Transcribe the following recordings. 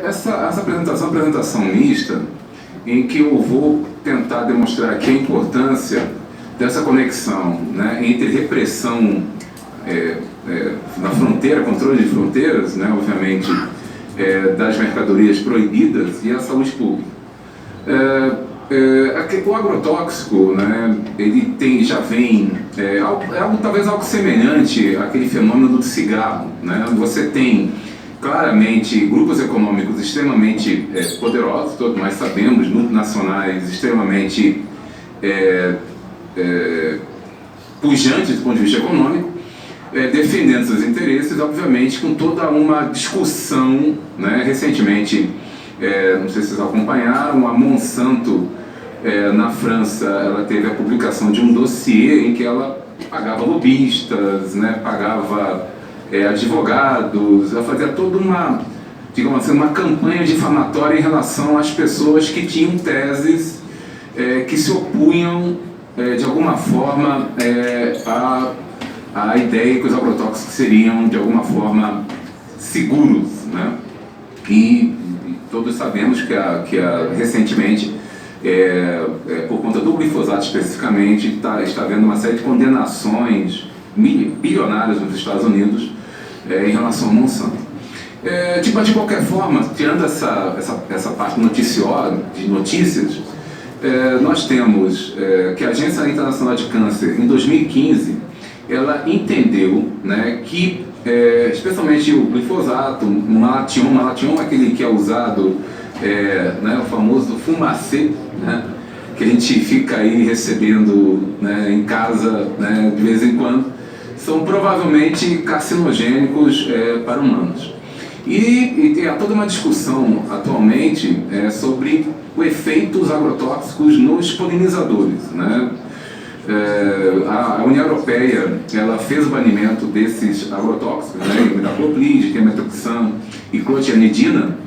Essa apresentação é uma apresentação mista, em que eu vou tentar demonstrar aqui a importância dessa conexão, né, entre repressão na fronteira, controle de fronteiras, né, obviamente, das mercadorias proibidas e a saúde pública. O agrotóxico, né, ele já vem, talvez algo semelhante àquele fenômeno do cigarro, né? Você tem claramente grupos econômicos extremamente poderosos, todos nós sabemos, multinacionais extremamente pujantes do ponto de vista econômico, defendendo seus interesses, obviamente, com toda uma discussão, né? Recentemente, não sei se vocês acompanharam, a Monsanto, na França, ela teve a publicação de um dossiê em que ela pagava lobistas, né? Pagava advogados, ela fazia toda uma, digamos assim, uma campanha difamatória em relação às pessoas que tinham teses que se opunham, de alguma forma, à ideia que os agrotóxicos seriam, de alguma forma, seguros, né? E todos sabemos que recentemente, por conta do glifosato especificamente, está havendo uma série de condenações bilionárias nos Estados Unidos em relação ao Monsanto. De qualquer forma, tirando essa parte noticiosa, de notícias, nós temos que a Agência Internacional de Câncer, em 2015, ela entendeu, né, que, especialmente o glifosato, o malation, aquele que é usado, né, o famoso fumacê, né, que a gente fica aí recebendo, né, em casa, né, de vez em quando, são provavelmente carcinogênicos para humanos. E há toda uma discussão atualmente sobre o efeito dos agrotóxicos nos polinizadores, né? A União Europeia, ela fez o banimento desses agrotóxicos, né? Imidacloprid, quemetoxam e clotianidina,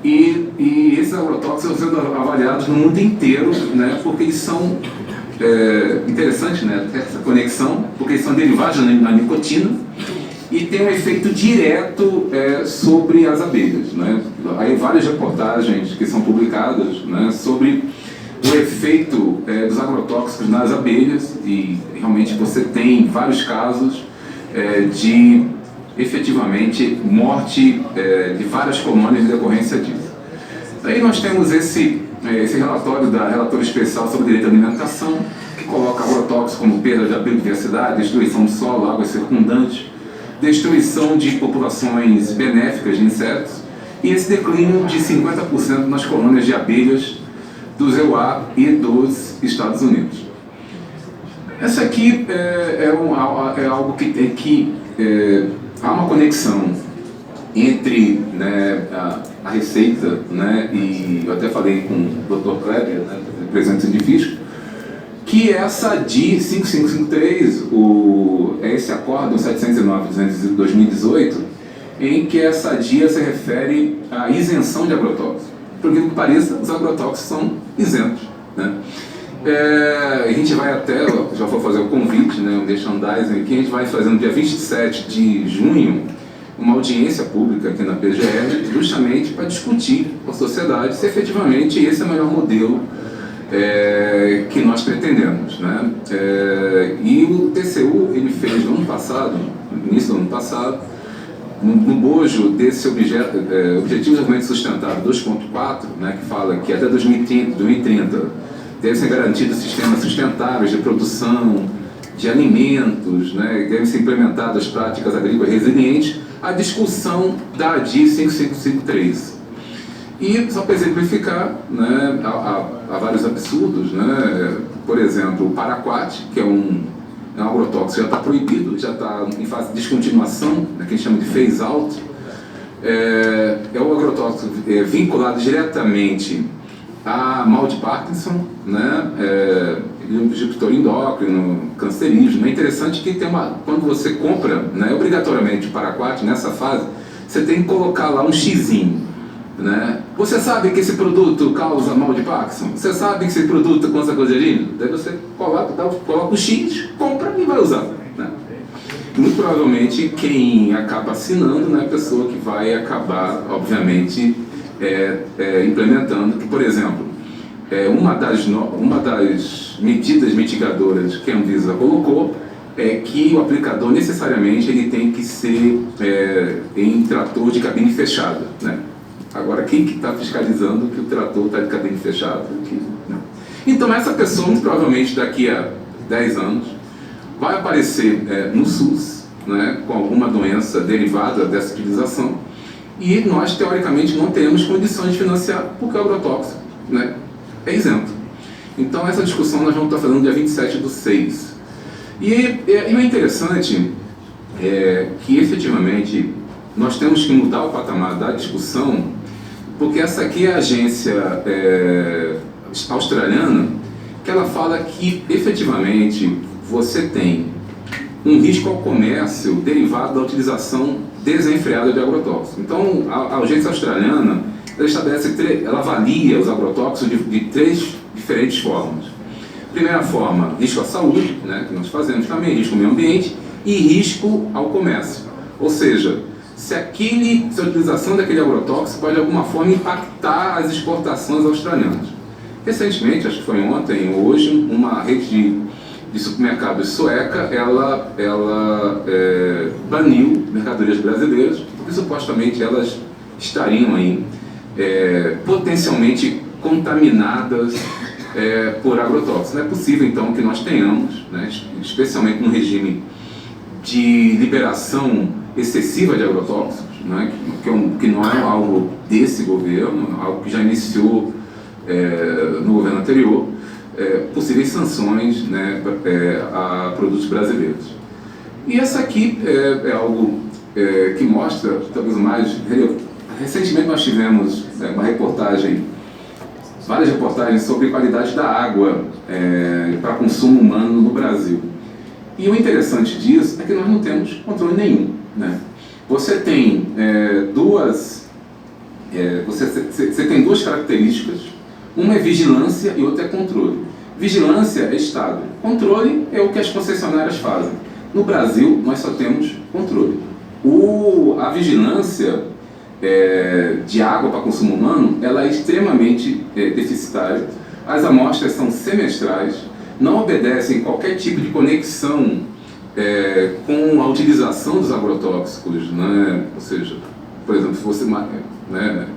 e esses agrotóxicos estão sendo avaliados no mundo inteiro, né? Porque eles são interessante, né, essa conexão, porque eles são derivados da nicotina e tem um efeito direto sobre as abelhas, né? Aí várias reportagens que são publicadas, né, sobre o efeito dos agrotóxicos nas abelhas, e realmente você tem vários casos de efetivamente morte de várias colônias em decorrência disso. Aí nós temos esse relatório da relatora especial sobre o direito à alimentação, que coloca agrotóxicos como perda da biodiversidade, destruição do solo, águas circundantes, destruição de populações benéficas de insetos e esse declínio de 50% nas colônias de abelhas dos EUA e dos Estados Unidos. Essa aqui é algo que há uma conexão entre, né, a receita, né, e eu até falei com o Dr. Kleber, né, representante científico, que essa DI 5553, esse acórdão 709 de 2018, em que essa DIA se refere à isenção de agrotóxicos. Por que pareça, os agrotóxicos são isentos, né? A gente vai até, já vou fazer o convite, né, um merchandising aqui, a gente vai fazer no dia 27 de junho, uma audiência pública aqui na PGR, justamente para discutir com a sociedade se efetivamente esse é o melhor modelo que nós pretendemos, né? E o TCU, ele fez no ano passado, no início do ano passado, no bojo desse Objetivo de Desenvolvimento Sustentável 2.4, né, que fala que até 2030 devem ser garantidos sistemas sustentáveis de produção de alimentos, né, devem ser implementadas práticas agrícolas resilientes, a discussão da ADI 5553. E, só para exemplificar, né, há vários absurdos, né? Por exemplo, o paraquat, que é um agrotóxico, já está proibido, já está em fase de descontinuação, né, que a gente chama de phase-out. É um agrotóxico vinculado diretamente a mal de Parkinson, né? Ele é um disruptor endócrino, cancerígeno. É interessante que quando você compra, né, obrigatoriamente o paraquat, nessa fase, você tem que colocar lá um xizinho, né? Você sabe que esse produto causa mal de Parkinson? Você sabe que esse produto causa cancerígeno? Daí você coloca o X, compra e vai usar, né? muito provavelmente quem acaba assinando não é a pessoa que vai acabar, obviamente, implementando, que, por exemplo, uma das medidas mitigadoras que a Anvisa colocou é que o aplicador necessariamente ele tem que ser em trator de cabine fechada, né? Agora, quem que está fiscalizando que o trator está de cabine fechada? Não. Então, essa pessoa, muito provavelmente, daqui a 10 anos, vai aparecer no SUS, né, com alguma doença derivada dessa utilização, e nós, teoricamente, não temos condições de financiar, porque o agrotóxico, né, é isento. Então, essa discussão nós vamos estar fazendo dia 27/6. E o interessante é que, efetivamente, nós temos que mudar o patamar da discussão, porque essa aqui é a agência australiana, que ela fala que, efetivamente, você tem um risco ao comércio derivado da utilização desenfreada de agrotóxicos. Então, a agência australiana, ela avalia os agrotóxicos de 3 diferentes formas. Primeira forma, risco à saúde, né, que nós fazemos também, risco ao meio ambiente, e risco ao comércio. Ou seja, se a utilização daquele agrotóxico pode de alguma forma impactar as exportações australianas. Recentemente, acho que foi ontem ou hoje, uma rede de supermercados sueca, ela baniu mercadorias brasileiras, porque supostamente elas estariam aí potencialmente contaminadas por agrotóxicos. Não é possível, então, que nós tenhamos, né, especialmente no regime de liberação excessiva de agrotóxicos, né, que não é algo desse governo, algo que já iniciou no governo anterior, possíveis sanções, né, a produtos brasileiros. E essa aqui é algo que mostra, talvez mais... Recentemente nós tivemos várias reportagens sobre qualidade da água para consumo humano no Brasil. E o interessante disso é que nós não temos controle nenhum, né? Você tem você tem duas características. Uma é vigilância e outra é controle. Vigilância é Estado. Controle é o que as concessionárias fazem. No Brasil, nós só temos controle. A vigilância de água para consumo humano, ela é extremamente deficitária. As amostras são semestrais, não obedecem qualquer tipo de conexão com a utilização dos agrotóxicos, né? Ou seja, por exemplo, se você... né?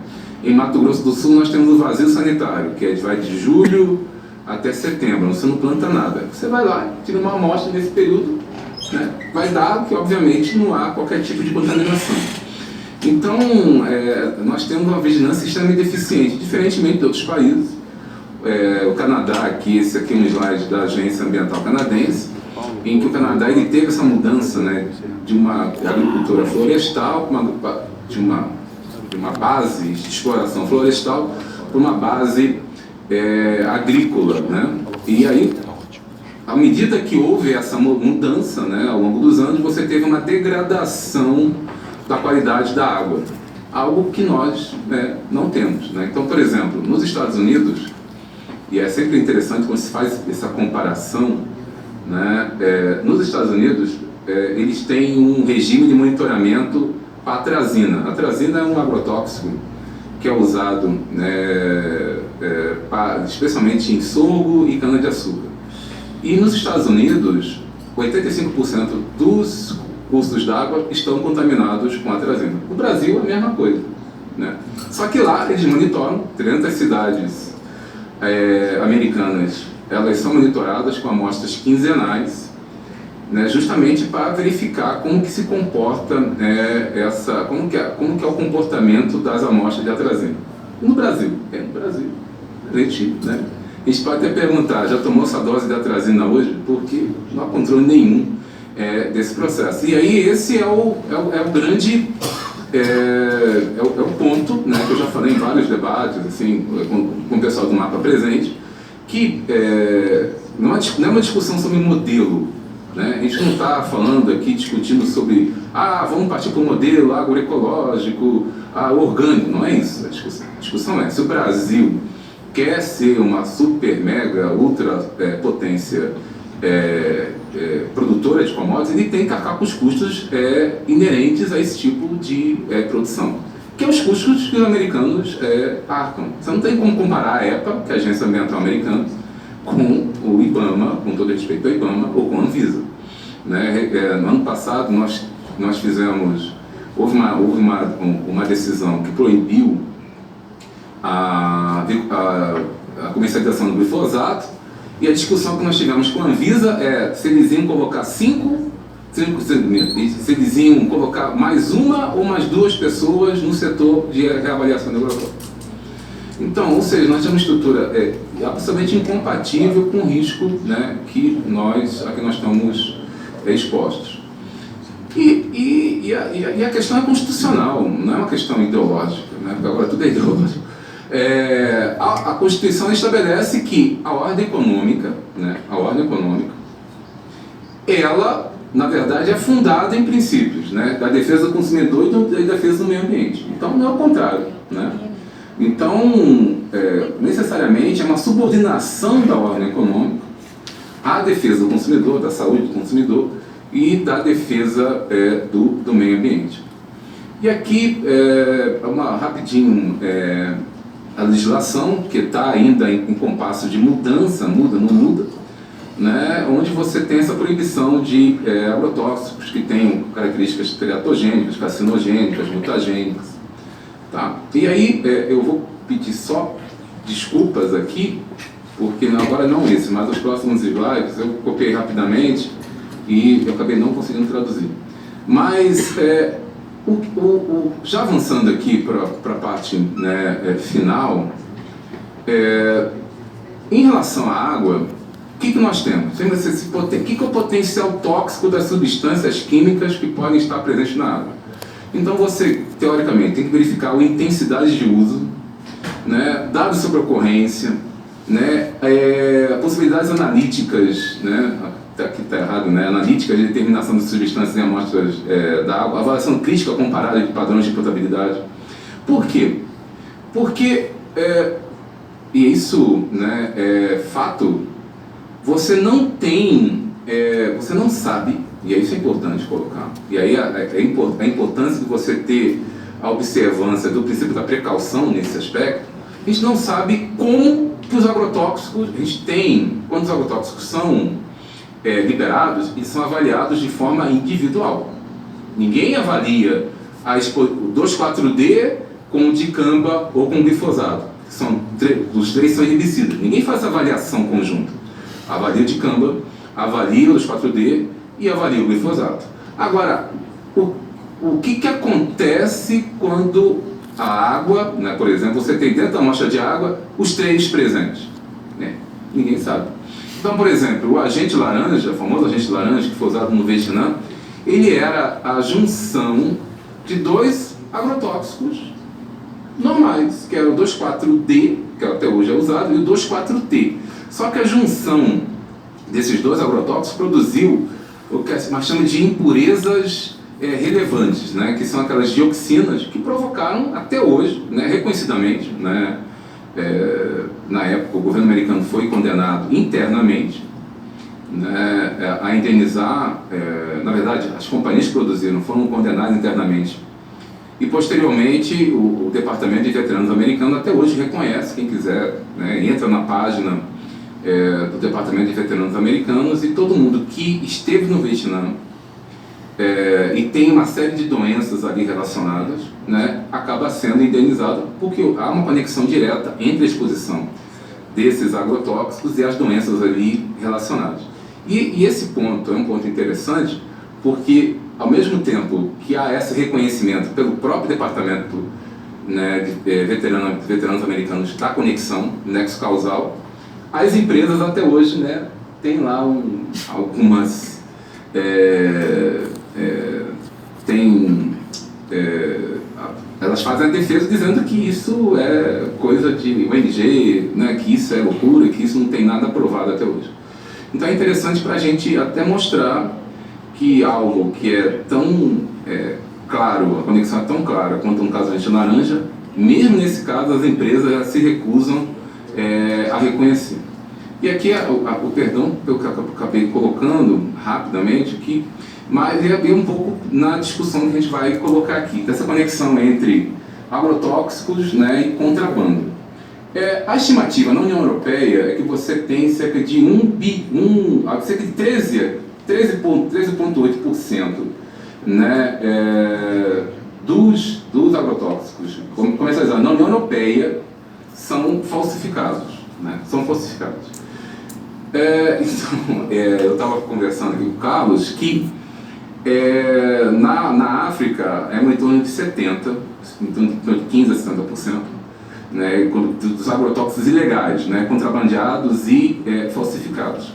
Em Mato Grosso do Sul nós temos o vazio sanitário, que vai de julho até setembro, você não planta nada. Você vai lá, tira uma amostra nesse período, né? Vai dar que obviamente não há qualquer tipo de contaminação. Então, nós temos uma vigilância extremamente deficiente, diferentemente de outros países. O Canadá, esse aqui é um slide da Agência Ambiental Canadense, em que o Canadá ele teve essa mudança, né, de uma agricultura florestal, de uma base de exploração florestal para uma base agrícola, né? E aí, à medida que houve essa mudança, né, ao longo dos anos, você teve uma degradação da qualidade da água, algo que nós não temos, né? Então, por exemplo, nos Estados Unidos, e é sempre interessante quando se faz essa comparação, né, nos Estados Unidos, eles têm um regime de monitoramento para a atrazina. A atrazina é um agrotóxico que é usado, né, especialmente em sorgo e cana-de-açúcar. E nos Estados Unidos, 85% dos cursos d'água estão contaminados com atrazina. No Brasil, a mesma coisa, né? Só que lá eles monitoram 300 cidades americanas, elas são monitoradas com amostras quinzenais, né, justamente para verificar como que se comporta como que é o comportamento das amostras de atrazina. No Brasil, né? A gente pode até perguntar, já tomou essa dose de atrazina hoje? Porque não há controle nenhum desse processo. E aí esse é o grande ponto, né, que eu já falei em vários debates assim, com o pessoal do Mapa Presente, que não é uma discussão sobre modelo, né? A gente não está falando aqui, discutindo sobre vamos partir para o modelo agroecológico, orgânico, não é isso a discussão. A discussão é se o Brasil quer ser uma super, mega, ultra potência produtora de commodities, ele tem que arcar com os custos inerentes a esse tipo de produção, que é os custos que os americanos arcam. Você não tem como comparar a EPA, que é a Agência Ambiental Americana, com o IBAMA, com todo respeito ao IBAMA, ou com a Anvisa. Né? No ano passado, nós fizemos... Houve uma decisão que proibiu a comercialização do glifosato, e a discussão que nós tivemos com a Anvisa se eles iam colocar se eles iam colocar mais uma ou mais duas pessoas no setor de reavaliação do agrotóxico. Então, ou seja, nós temos uma estrutura absolutamente incompatível com o risco, né, a que nós estamos expostos. E a questão é constitucional, não é uma questão ideológica, né, porque agora tudo é ideológico. A Constituição estabelece que a ordem econômica, né, ela, na verdade, é fundada em princípios, né, da defesa do consumidor e da defesa do meio ambiente. Então, não é o contrário, né? Então, necessariamente, é uma subordinação da ordem econômica à defesa do consumidor, da saúde do consumidor e da defesa do meio ambiente. E aqui, rapidinho, a legislação, que está ainda em compasso de mudança, muda, não muda, né, onde você tem essa proibição de agrotóxicos que têm características teratogênicas, carcinogênicas, mutagênicas. Tá? E aí eu vou pedir só desculpas aqui, porque agora não esse, mas os próximos slides eu copiei rapidamente e eu acabei não conseguindo traduzir. Mas já avançando aqui para a parte, né, final, em relação à água, o que nós temos? O que é o potencial tóxico das substâncias químicas que podem estar presentes na água? Então você, teoricamente, tem que verificar a intensidade de uso, né, dados sobre ocorrência, né, possibilidades analíticas, né, aqui está errado, né, analíticas de determinação de substâncias em amostras da água, avaliação crítica comparada de padrões de potabilidade. Por quê? Porque, e isso, né, é fato, você não sabe, e isso é importante colocar, e aí a importância de você ter a observância do princípio da precaução nesse aspecto. A gente não sabe como que os agrotóxicos, quando os agrotóxicos são liberados, eles são avaliados de forma individual. Ninguém avalia o 2,4-D com o dicamba ou com o glifosato. Os três são herbicidas. Ninguém faz avaliação conjunta. Avalia o dicamba, avalia o 2,4-D e avalia o glifosato. Agora, o que acontece quando a água, né, por exemplo, você tem dentro da amostra de água os três presentes? Né? Ninguém sabe. Então, por exemplo, o agente laranja, o famoso agente laranja que foi usado no Vietnã, ele era a junção de dois agrotóxicos normais, que era o 2,4-D, que até hoje é usado, e o 2,4-T. Só que a junção desses dois agrotóxicos produziu o que nós chamamos de impurezas relevantes, né, que são aquelas dioxinas que provocaram até hoje, né, reconhecidamente, né, na época o governo americano foi condenado internamente, né, a indenizar, na verdade as companhias que produziram foram condenadas internamente, e posteriormente o Departamento de Veteranos americano até hoje reconhece, quem quiser, né, entra na página do Departamento de Veteranos americanos, e todo mundo que esteve no Vietnã e tem uma série de doenças ali relacionadas, né, acaba sendo indenizado, porque há uma conexão direta entre a exposição desses agrotóxicos e as doenças ali relacionadas. E esse ponto é um ponto interessante, porque ao mesmo tempo que há esse reconhecimento pelo próprio Departamento, né, de Veteranos americanos da conexão, nexo causal, as empresas até hoje, né, têm lá algumas... elas fazem a defesa dizendo que isso é coisa de ONG, né, que isso é loucura, que isso não tem nada provado até hoje. Então é interessante para a gente até mostrar que algo que é tão claro, a conexão é tão clara quanto no caso de laranja, mesmo nesse caso as empresas se recusam a reconhecer. E aqui o perdão que eu acabei colocando rapidamente aqui, mas é um pouco na discussão que a gente vai colocar aqui, dessa conexão entre agrotóxicos, né, e contrabando. A estimativa na União Europeia é que você tem cerca de cerca de 13,8%, né, dos agrotóxicos comercializados na União Europeia são falsificados. Né, são falsificados. Então, eu estava conversando aqui com o Carlos que na África é em torno de 70%, em torno de 15% a 70%, né, dos agrotóxicos ilegais, né, contrabandeados e falsificados.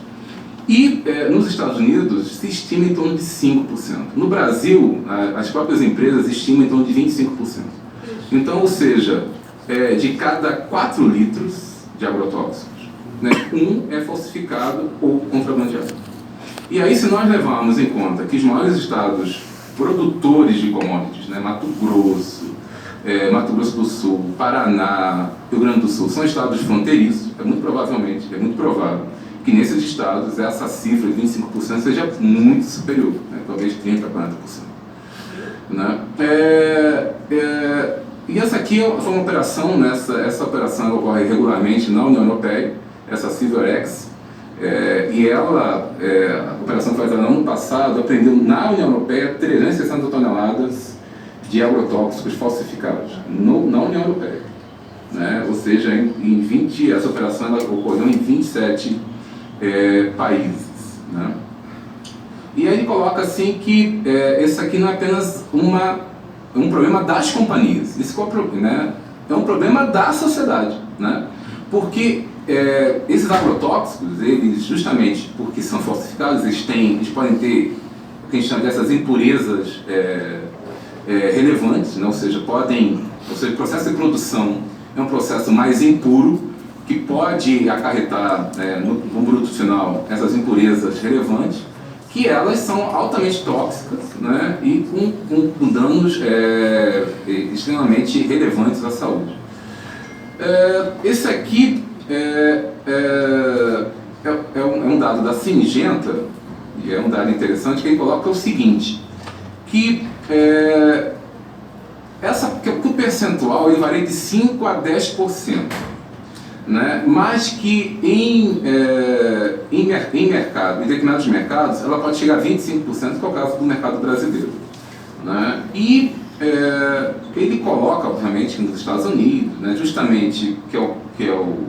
E nos Estados Unidos se estima em torno de 5%. No Brasil, as próprias empresas estimam em torno de 25%. Então, ou seja, de cada 4 litros de agrotóxicos, né, 1 é falsificado ou contrabandeado. E aí, se nós levarmos em conta que os maiores estados produtores de commodities, né, Mato Grosso do Sul, Paraná, Rio Grande do Sul, são estados fronteiriços, é muito provável que nesses estados essa cifra de 25% seja muito superior, né, talvez 30% a 40%. Né? E essa aqui foi uma operação, né, essa operação ocorre regularmente na União Europeia, essa CyberX, e a operação foi feita no ano passado, apreendeu na União Europeia 360 toneladas de agrotóxicos falsificados, na União Europeia. Né? Ou seja, essa operação ela ocorreu em 27 países. Né? E aí ele coloca assim que esse aqui não é apenas um problema das companhias, isso né, é um problema da sociedade, né? Porque esses agrotóxicos, eles justamente porque são falsificados, eles podem ter o que a gente chama dessas impurezas relevantes, né? Ou seja, o processo de produção é um processo mais impuro, que pode acarretar no produto final essas impurezas relevantes, que elas são altamente tóxicas, né, e com danos extremamente relevantes à saúde. Esse aqui é um dado da Singenta, e é um dado interessante, que ele coloca o seguinte, que o percentual ele varia de 5% a 10%. Né? Mas que em determinados mercados ela pode chegar a 25%, que é o caso do mercado brasileiro. Né? E ele coloca, obviamente, nos Estados Unidos, né, justamente, que é o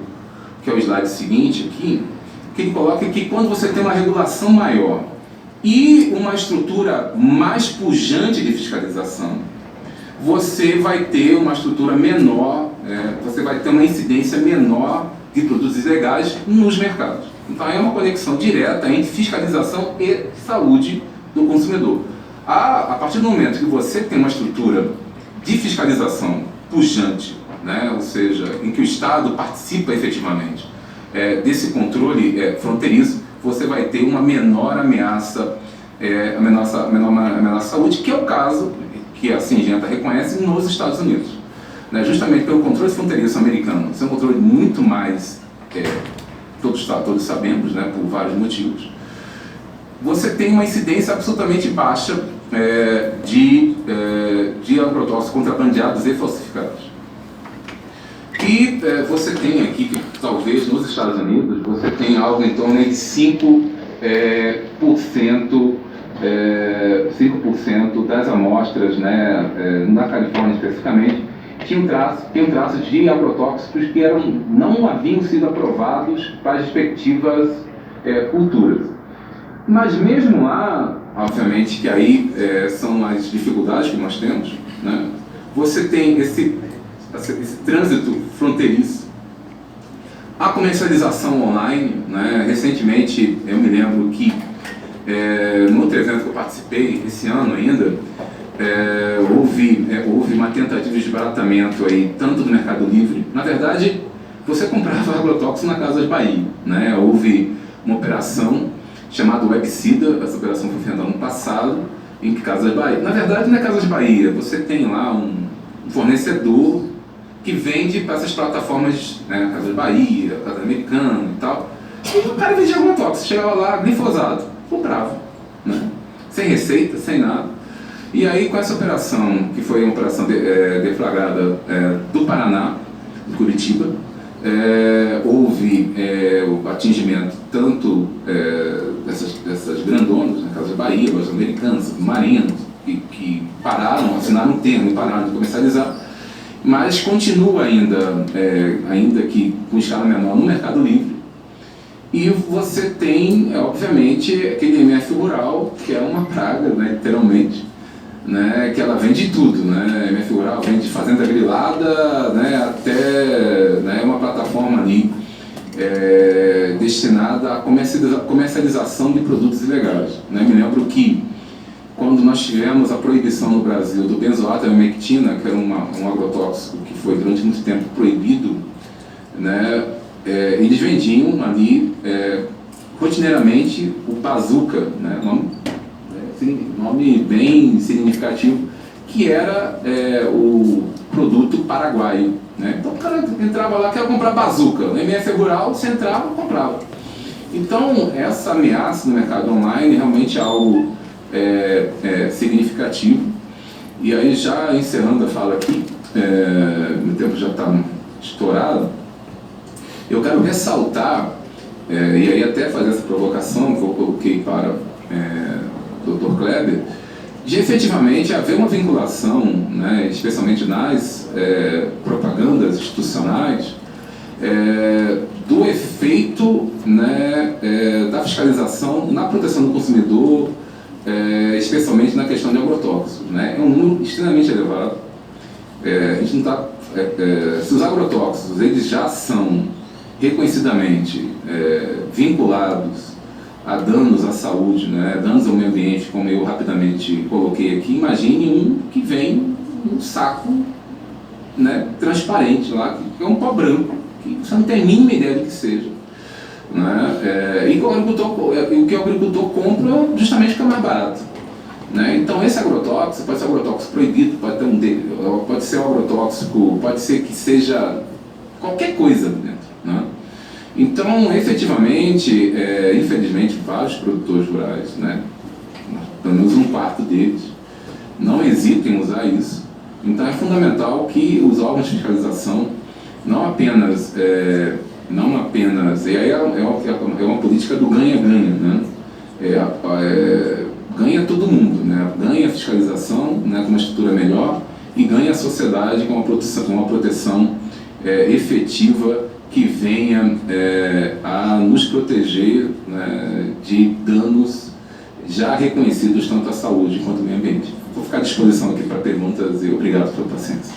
slide seguinte aqui, que ele coloca que quando você tem uma regulação maior e uma estrutura mais pujante de fiscalização, você vai ter uma estrutura menor, você vai ter uma incidência menor de produtos ilegais nos mercados. Então é uma conexão direta entre fiscalização e saúde do consumidor. A partir do momento que você tem uma estrutura de fiscalização pujante, né, ou seja, em que o Estado participa efetivamente desse controle fronteiriço, você vai ter uma menor ameaça, menor saúde, que é o caso que a Singenta reconhece nos Estados Unidos. Né, justamente pelo controle fronteiriço americano. Isso é um controle muito mais, todos sabemos, né, por vários motivos. Você tem uma incidência absolutamente baixa de agrotóxicos contrabandeados e falsificados. E você tem aqui, que talvez nos Estados Unidos, você tem algo em torno de 5% das amostras, né, na Califórnia especificamente, tinham traços de agrotóxicos que não haviam sido aprovados para as respectivas culturas. Mas mesmo lá, obviamente que aí são as dificuldades que nós temos, né? Você tem esse trânsito fronteiriço, a comercialização online, né? Recentemente eu me lembro que no outro evento que eu participei, esse ano ainda, houve uma tentativa de desbaratamento aí, tanto do Mercado Livre. Na verdade, você comprava agrotóxico na Casas Bahia, né? Houve uma operação chamada Webcida, essa operação foi feita no ano passado, em que Casas Bahia... Na verdade, não é Casas Bahia, você tem lá um fornecedor que vende para essas plataformas, né, Casas Bahia, Casa Americana e tal, E o cara vendia agrotóxico, chegava lá, glifosado, comprava, né? Sem receita, sem nada. E aí, com essa operação, que foi uma operação deflagrada do Paraná, de Curitiba, houve o atingimento tanto dessas grandonas, na casa de Bahia, Lojas Americanas, Marinos, que pararam, assinaram um termo e pararam de comercializar, mas continua ainda que com escala menor, no Mercado Livre. E você tem, obviamente, aquele MF rural, que é uma praga, né, literalmente, né, que ela vende tudo, né? MF rural vende fazenda grilada, né, até, né, uma plataforma ali destinada à comercialização de produtos ilegais, né? Me lembro que quando nós tivemos a proibição no Brasil do benzoato e ivermectina, que era um agrotóxico que foi durante muito tempo proibido, né, eles vendiam ali rotineiramente o Bazooka, né, nome bem significativo, que era o produto paraguaio, né? Então o cara entrava lá, quer comprar Bazooka, no MF rural, você entrava e comprava. Então essa ameaça no mercado online realmente é algo significativo. E aí, já encerrando a fala aqui, meu tempo já está estourado, eu quero ressaltar, e aí até fazer essa provocação que eu coloquei para o Dr. Kleber, de efetivamente haver uma vinculação, né, especialmente nas propagandas institucionais, do efeito, né, da fiscalização na proteção do consumidor, especialmente na questão de agrotóxicos, né? É um número extremamente elevado. A gente não está, se os agrotóxicos eles já são reconhecidamente vinculados a danos à saúde, né, danos ao meio ambiente, como eu rapidamente coloquei aqui, imagine um que vem num saco, né, transparente lá, que é um pó branco, que você não tem a mínima ideia do que seja. Né? E o que o agricultor compra justamente porque é mais barato. Né? Então esse agrotóxico pode ser agrotóxico proibido, pode ser um agrotóxico, pode ser que seja qualquer coisa dentro. Né? Então, efetivamente, infelizmente, vários produtores rurais, né, pelo menos um quarto deles, não hesitem em usar isso. Então é fundamental que os órgãos de fiscalização não apenas, e aí é uma política do ganha-ganha, né? Ganha todo mundo, né? Ganha a fiscalização, né, com uma estrutura melhor, e ganha a sociedade com uma proteção efetiva que venha a nos proteger, né, de danos já reconhecidos tanto à saúde quanto ao meio ambiente. Vou ficar à disposição aqui para perguntas e obrigado pela paciência.